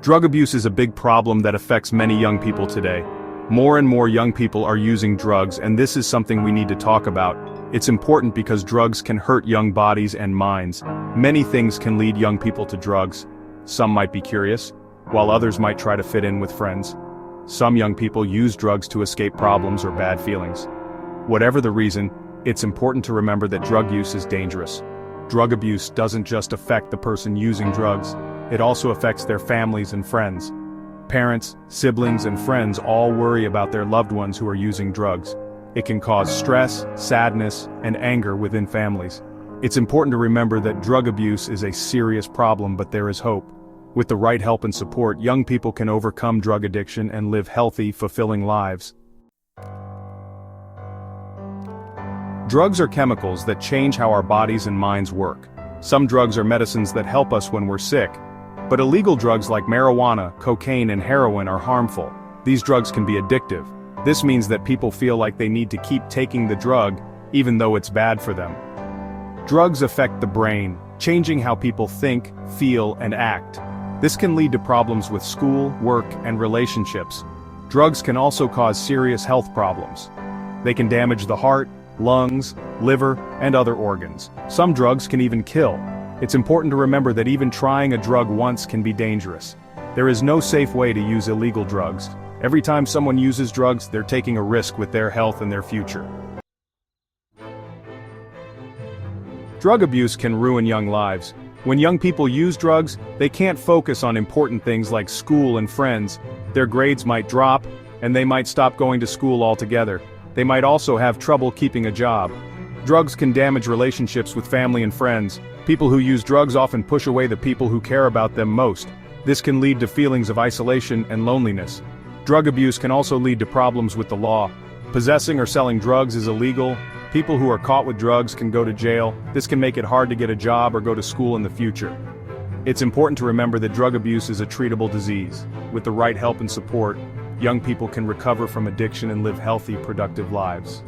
Drug abuse is a big problem that affects many young people today. More and more young people are using drugs, and this is something we need to talk about. It's important because drugs can hurt young bodies and minds. Many things can lead young people to drugs. Some might be curious, while others might try to fit in with friends. Some young people use drugs to escape problems or bad feelings. Whatever the reason, it's important to remember that drug use is dangerous. Drug abuse doesn't just affect the person using drugs, it also affects their families and friends. Parents, siblings, and friends all worry about their loved ones who are using drugs. It can cause stress, sadness, and anger within families. It's important to remember that drug abuse is a serious problem, but there is hope. With the right help and support, young people can overcome drug addiction and live healthy, fulfilling lives. Drugs are chemicals that change how our bodies and minds work. Some drugs are medicines that help us when we're sick. But illegal drugs like marijuana, cocaine, and heroin are harmful. These drugs can be addictive. This means that people feel like they need to keep taking the drug, even though it's bad for them. Drugs affect the brain, changing how people think, feel, and act. This can lead to problems with school, work, and relationships. Drugs can also cause serious health problems. They can damage the heart, lungs, liver, and other organs. Some drugs can even kill. It's important to remember that even trying a drug once can be dangerous. There is no safe way to use illegal drugs. Every time someone uses drugs, they're taking a risk with their health and their future. Drug abuse can ruin young lives. When young people use drugs, they can't focus on important things like school and friends. Their grades might drop, and they might stop going to school altogether. They might also have trouble keeping a job. Drugs can damage relationships with family and friends. People who use drugs often push away the people who care about them most. This can lead to feelings of isolation and loneliness. Drug abuse can also lead to problems with the law. Possessing or selling drugs is illegal. People who are caught with drugs can go to jail. This can make it hard to get a job or go to school in the future. It's important to remember that drug abuse is a treatable disease. With the right help and support, young people can recover from addiction and live healthy, productive lives.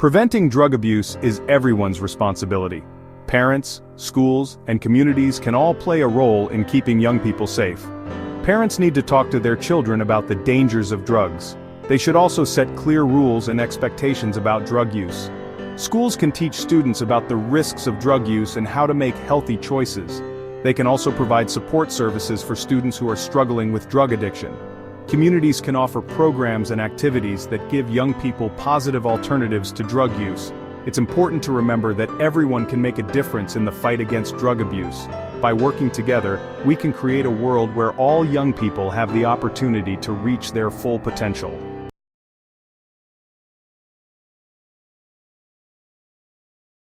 Preventing drug abuse is everyone's responsibility. Parents, schools, and communities can all play a role in keeping young people safe. Parents need to talk to their children about the dangers of drugs. They should also set clear rules and expectations about drug use. Schools can teach students about the risks of drug use and how to make healthy choices. They can also provide support services for students who are struggling with drug addiction. Communities can offer programs and activities that give young people positive alternatives to drug use. It's important to remember that everyone can make a difference in the fight against drug abuse. By working together, we can create a world where all young people have the opportunity to reach their full potential.